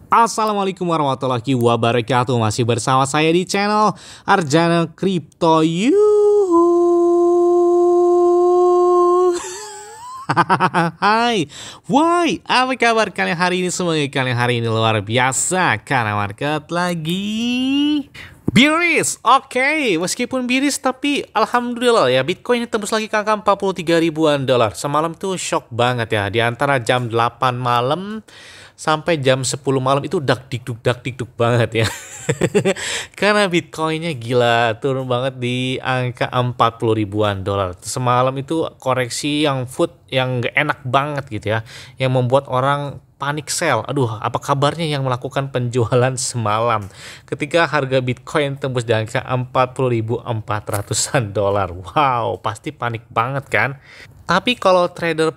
Assalamualaikum warahmatullahi wabarakatuh. Masih bersama saya di channel Arjana Crypto Hai, woi, apa kabar kalian hari ini? Semoga kalian hari ini luar biasa karena market lagi bearish. Oke, meskipun bearish tapi alhamdulillah ya, Bitcoin tembus lagi ke angka 43 ribuan dolar. Semalam tuh shock banget ya, di antara jam 8 malam sampai jam 10 malam itu dak dikduk banget ya. Karena Bitcoinnya gila turun banget di angka 40 ribuan dolar. Semalam itu koreksi yang gak enak banget gitu ya, yang membuat orang panik sell. Aduh, apa kabarnya yang melakukan penjualan semalam ketika harga Bitcoin tembus di angka 40.400-an dolar. Wow, pasti panik banget kan? Tapi kalau trader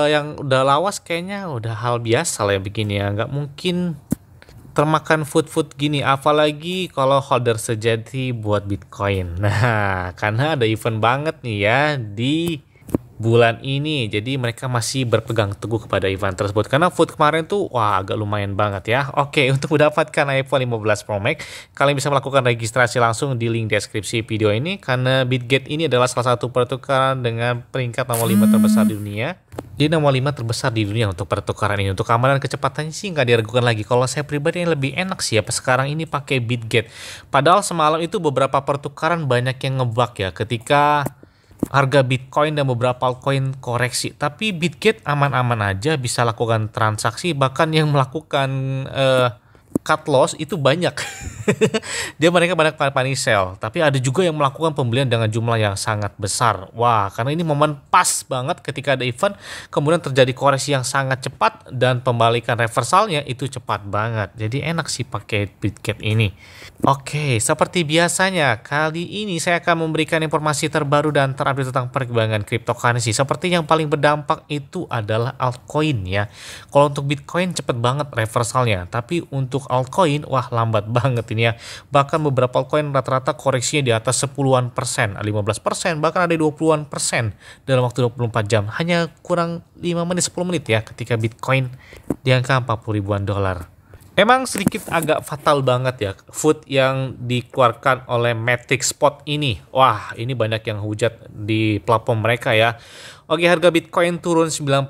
yang udah lawas kayaknya udah hal biasa lah ya begini ya. Nggak mungkin termakan food gini, apalagi kalau holder sejati buat Bitcoin. Nah, karena ada event banget nih ya di bulan ini, jadi mereka masih berpegang teguh kepada event tersebut karena food kemarin tuh wah agak lumayan banget ya. Oke, untuk mendapatkan iPhone 15 Pro Max kalian bisa melakukan registrasi langsung di link deskripsi video ini, karena Bitget ini adalah salah satu pertukaran dengan peringkat nomor 5 terbesar di dunia. Jadi nomor 5 terbesar di dunia untuk pertukaran ini. Untuk keamanan kecepatannya sih nggak diragukan lagi. Kalau saya pribadi yang lebih enak sih apa sekarang ini pakai Bitget. Padahal semalam itu beberapa pertukaran banyak yang ngebug ya ketika harga Bitcoin dan beberapa altcoin koreksi, tapi Bitget aman-aman aja bisa lakukan transaksi, bahkan yang melakukan cut loss itu banyak. Mereka banyak panik sell, tapi ada juga yang melakukan pembelian dengan jumlah yang sangat besar. Wah, karena ini momen pas banget ketika ada event, kemudian terjadi koreksi yang sangat cepat dan pembalikan reversalnya itu cepat banget. Jadi enak sih pakai Bitget ini. Oke, seperti biasanya kali ini saya akan memberikan informasi terbaru dan terupdate tentang perkembangan cryptocurrency. Seperti yang paling berdampak itu adalah altcoin ya. Kalau untuk Bitcoin cepet banget reversalnya, tapi untuk altcoin wah lambat banget ini ya. Bahkan beberapa altcoin rata-rata koreksinya di atas 10-an persen, 15%, bahkan ada 20-an persen dalam waktu 24 jam. Hanya kurang 5 menit 10 menit ya ketika Bitcoin di angka 40 ribuan dolar. Emang sedikit agak fatal banget ya food yang dikeluarkan oleh Matic Spot ini. Wah, ini banyak yang hujat di platform mereka ya. Oke, harga Bitcoin turun 9%,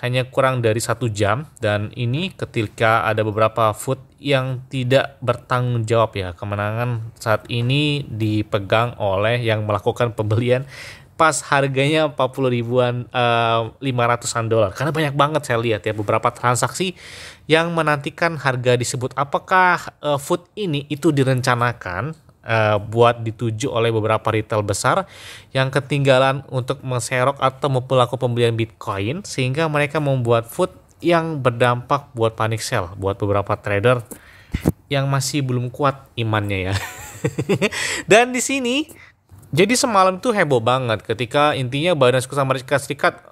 hanya kurang dari 1 jam. Dan ini ketika ada beberapa food yang tidak bertanggung jawab ya. Kemenangan saat ini dipegang oleh yang melakukan pembelian pas harganya 40 ribuan 500-an dolar. Karena banyak banget saya lihat ya beberapa transaksi yang menantikan harga disebut. Apakah food ini itu direncanakan buat dituju oleh beberapa retail besar yang ketinggalan untuk menserok atau melakukan pembelian Bitcoin, sehingga mereka membuat food yang berdampak buat panic sell buat beberapa trader yang masih belum kuat imannya ya. Dan di sini jadi semalam tuh heboh banget ketika intinya Badan Sekutu Amerika Serikat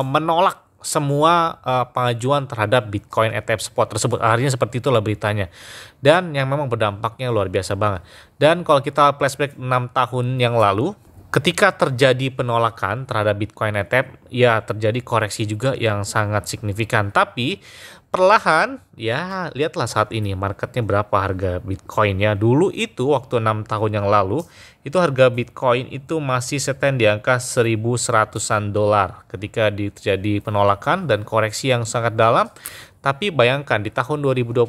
menolak semua pengajuan terhadap Bitcoin ETF spot tersebut. Akhirnya seperti itulah beritanya. Dan yang memang berdampaknya luar biasa banget. Dan kalau kita flashback 6 tahun yang lalu, ketika terjadi penolakan terhadap Bitcoin ETF, ya terjadi koreksi juga yang sangat signifikan. Tapi perlahan ya lihatlah saat ini marketnya berapa harga Bitcoin ya. Dulu itu waktu 6 tahun yang lalu itu harga Bitcoin itu masih stand di angka 1.100-an dolar ketika terjadi penolakan dan koreksi yang sangat dalam. Tapi bayangkan di tahun 2021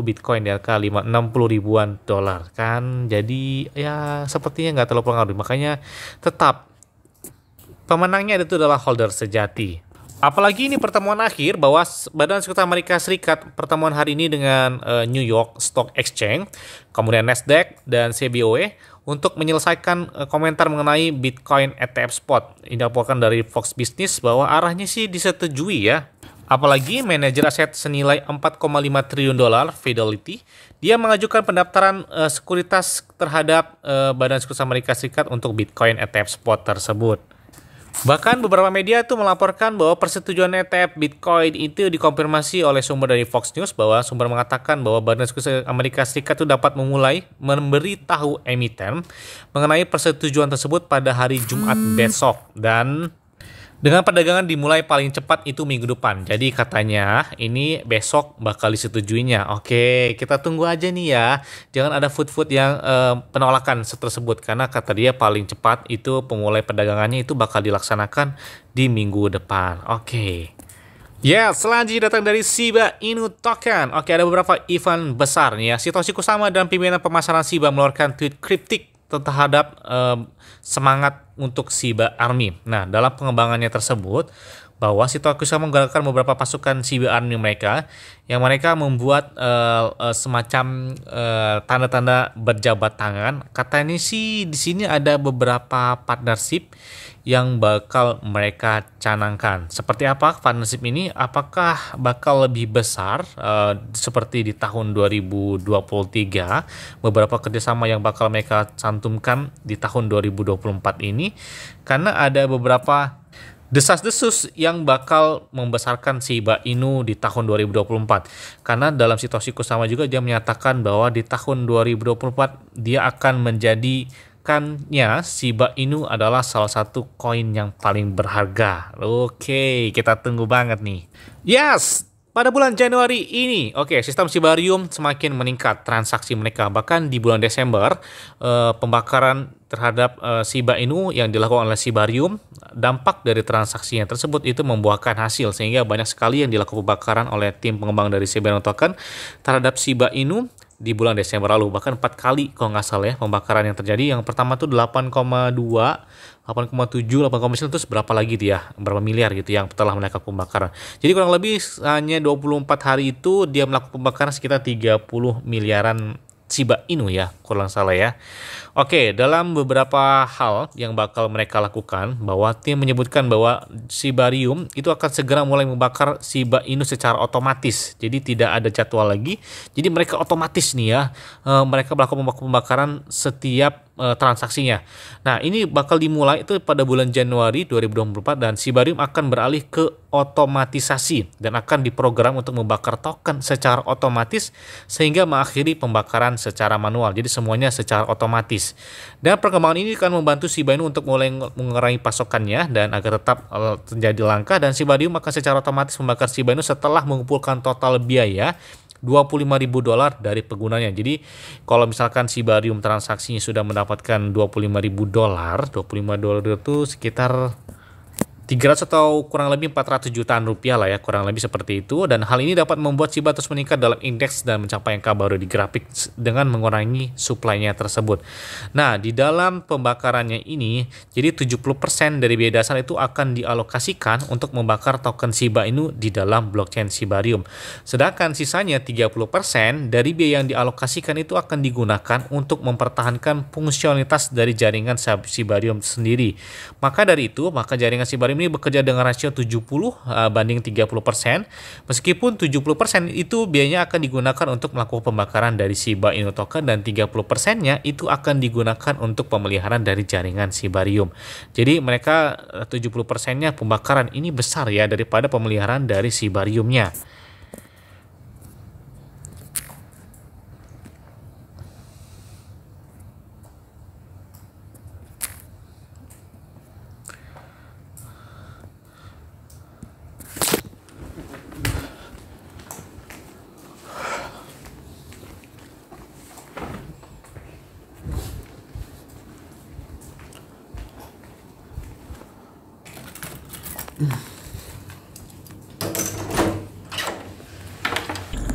Bitcoin di angka 60 ribuan dolar kan. Jadi ya sepertinya nggak terlalu pengaruh. Makanya tetap pemenangnya itu adalah holder sejati. Apalagi ini pertemuan akhir bahwa Badan Sekutu Amerika Serikat pertemuan hari ini dengan New York Stock Exchange, kemudian Nasdaq dan CBOE untuk menyelesaikan komentar mengenai Bitcoin ETF spot. Ini dilaporkan dari Fox Business bahwa arahnya sih disetujui ya. Apalagi manajer aset senilai 4,5 triliun dolar Fidelity, dia mengajukan pendaftaran sekuritas terhadap Badan Sekutu Amerika Serikat untuk Bitcoin ETF spot tersebut. Bahkan beberapa media itu melaporkan bahwa persetujuan ETF Bitcoin itu dikonfirmasi oleh sumber dari Fox News, bahwa sumber mengatakan bahwa Badan Sekutu Amerika Serikat itu dapat memulai memberitahu emiten mengenai persetujuan tersebut pada hari Jumat besok. Dan Dengan perdagangan dimulai paling cepat itu minggu depan. Jadi katanya ini besok bakal disetujuinya. Oke, kita tunggu aja nih ya. Jangan ada food-food yang penolakan tersebut. Karena kata dia paling cepat itu pemulai perdagangannya itu bakal dilaksanakan di minggu depan. Oke. Ya, selanjutnya datang dari Shiba Inu Token. Oke, ada beberapa event besar nih ya. Satoshi Kusama dan pimpinan pemasaran Shiba mengeluarkan tweet kriptik terhadap semangat untuk Shiba Army. Nah, dalam pengembangannya tersebut, bahwa Satoshi Kusama menggunakan beberapa pasukan Shiba Army mereka, yang mereka membuat semacam tanda-tanda berjabat tangan. Katanya sih di sini ada beberapa partnership yang bakal mereka canangkan. Seperti apa partnership ini? Apakah bakal lebih besar seperti di tahun 2023? Beberapa kerjasama yang bakal mereka cantumkan di tahun 2024 ini, karena ada beberapa desas-desus yang bakal membesarkan Shiba Inu di tahun 2024. Karena dalam Satoshi Kusama juga dia menyatakan bahwa di tahun 2024 dia akan menjadikannya Shiba Inu adalah salah satu koin yang paling berharga. Oke, kita tunggu banget nih. Yes! Pada bulan Januari ini, sistem Shibarium semakin meningkat transaksi mereka. Bahkan di bulan Desember, pembakaran terhadap Shiba Inu yang dilakukan oleh Shibarium, dampak dari transaksinya tersebut itu membuahkan hasil. Sehingga banyak sekali yang dilakukan pembakaran oleh tim pengembang dari Shiba Inu Token terhadap Shiba Inu di bulan Desember lalu. Bahkan 4 kali kalau nggak salah ya pembakaran yang terjadi. Yang pertama tuh 8,2, 8,7, 8,9 terus berapa lagi dia? Berapa miliar gitu yang telah melakukan pembakaran. Jadi kurang lebih hanya 24 hari itu dia melakukan pembakaran sekitar 30 miliaran Shiba Inu ya, kurang salah ya. Oke, dalam beberapa hal yang bakal mereka lakukan, bahwa tim menyebutkan bahwa Shibarium itu akan segera mulai membakar Shiba Inu secara otomatis. Jadi tidak ada jadwal lagi. Jadi mereka otomatis nih ya, mereka melakukan pembakaran setiap transaksinya. Nah, ini bakal dimulai itu pada bulan Januari 2024 dan Shibarium akan beralih ke otomatisasi dan akan diprogram untuk membakar token secara otomatis sehingga mengakhiri pembakaran secara manual. Jadi semuanya secara otomatis. Dan perkembangan ini akan membantu Shiba Inu untuk mulai mengurangi pasokannya dan agar tetap terjadi langka, dan Shibarium akan secara otomatis membakar Shiba Inu setelah mengumpulkan total biaya $25.000 dari penggunanya. Jadi kalau misalkan Shibarium transaksinya sudah mendapatkan $25.000, $25 itu sekitar 300 atau kurang lebih 400 jutaan rupiah lah ya, kurang lebih seperti itu. Dan hal ini dapat membuat Shiba terus meningkat dalam indeks dan mencapai angka baru di grafik dengan mengurangi supply-nya tersebut. Nah, di dalam pembakarannya ini, jadi 70% dari biaya dasar itu akan dialokasikan untuk membakar token Shiba Inu di dalam blockchain Shibarium. Sedangkan sisanya 30% dari biaya yang dialokasikan itu akan digunakan untuk mempertahankan fungsionalitas dari jaringan Shibarium sendiri. Maka dari itu, maka jaringan Shibarium ini bekerja dengan rasio 70 banding 30%. Meskipun 70% itu biayanya akan digunakan untuk melakukan pembakaran dari Shiba Inu token dan 30%-nya itu akan digunakan untuk pemeliharaan dari jaringan Shibarium. Jadi mereka 70%-nya pembakaran ini besar ya daripada pemeliharaan dari Shibarium-nya.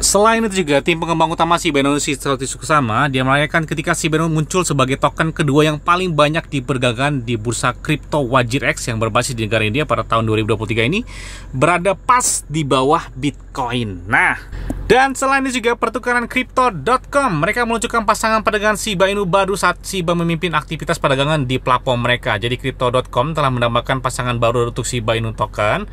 Selain itu juga, tim pengembang utama Shiba Inu Satoshi Kusama dia merayakan ketika Shiba Inu muncul sebagai token kedua yang paling banyak diperdagangkan di bursa kripto Wajir X yang berbasis di negara India pada tahun 2023 ini, berada pas di bawah Bitcoin. Nah, dan selain itu juga pertukaran Crypto.com, mereka meluncurkan pasangan perdagangan Shiba Inu baru saat Shiba memimpin aktivitas perdagangan di platform mereka. Jadi Crypto.com telah mendapatkan pasangan baru untuk Shiba Inu token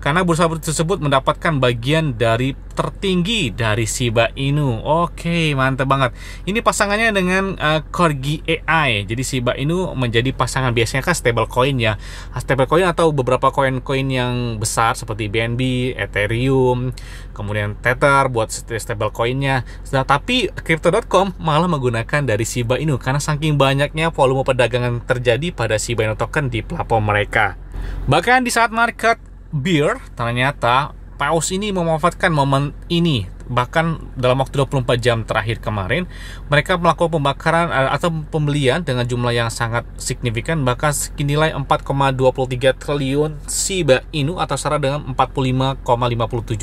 karena bursa tersebut mendapatkan bagian dari tertinggi dari Shiba Inu. Oke, mantap banget. Ini pasangannya dengan Corgi AI. Jadi Shiba Inu menjadi pasangan, biasanya kan stablecoin ya. Stablecoin atau beberapa koin-koin yang besar seperti BNB, Ethereum, kemudian Tether buat stablecoinnya. Nah, tapi Crypto.com malah menggunakan dari Shiba Inu karena saking banyaknya volume perdagangan terjadi pada Shiba Inu token di platform mereka. Bahkan di saat market bear, ternyata paus ini memanfaatkan momen ini. Bahkan dalam waktu 24 jam terakhir kemarin, mereka melakukan pembakaran atau pembelian dengan jumlah yang sangat signifikan, bahkan senilai 4,23 triliun Shiba Inu atau setara dengan 45,57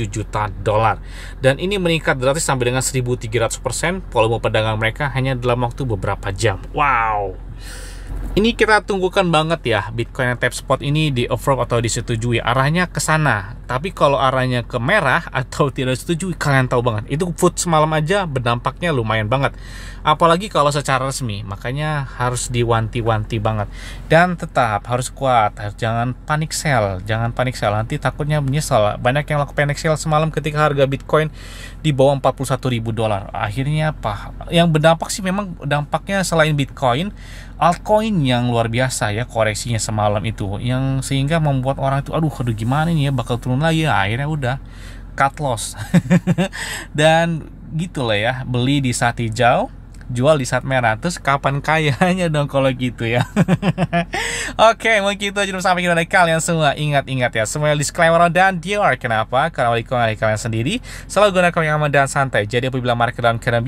juta dolar. Dan ini meningkat drastis sampai dengan 1.300% volume perdagangan mereka hanya dalam waktu beberapa jam. Wow. Ini kita tunggukan banget ya, Bitcoin yang tap spot ini di approve atau disetujui, arahnya ke sana. Tapi kalau arahnya ke merah atau tidak disetujui, kalian tahu banget, itu food semalam aja berdampaknya lumayan banget. Apalagi kalau secara resmi, makanya harus diwanti-wanti banget. Dan tetap harus kuat, jangan panik sell, nanti takutnya menyesal. Banyak yang lakukan panic sell semalam ketika harga Bitcoin di bawah 41.000 dolar. Akhirnya apa? Yang berdampak sih memang dampaknya selain Bitcoin, altcoin yang luar biasa ya koreksinya semalam itu, yang sehingga membuat orang itu aduh gimana nih ya, bakal turun lagi ya. Akhirnya udah cut loss. Dan gitulah ya, beli di saat hijau, jual di saat merah. Terus kapan kayanya dong kalau gitu ya. Oke, mungkin itu aja sampai kita dari kalian semua. Ingat ya, semua disclaimer dan dior. Kenapa? Karena dari kalian sendiri selalu gunakan yang aman dan santai. Jadi apabila market dalam keadaan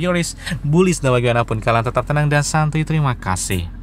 bullish dan bagaimanapun, kalian tetap tenang dan santai. Terima kasih.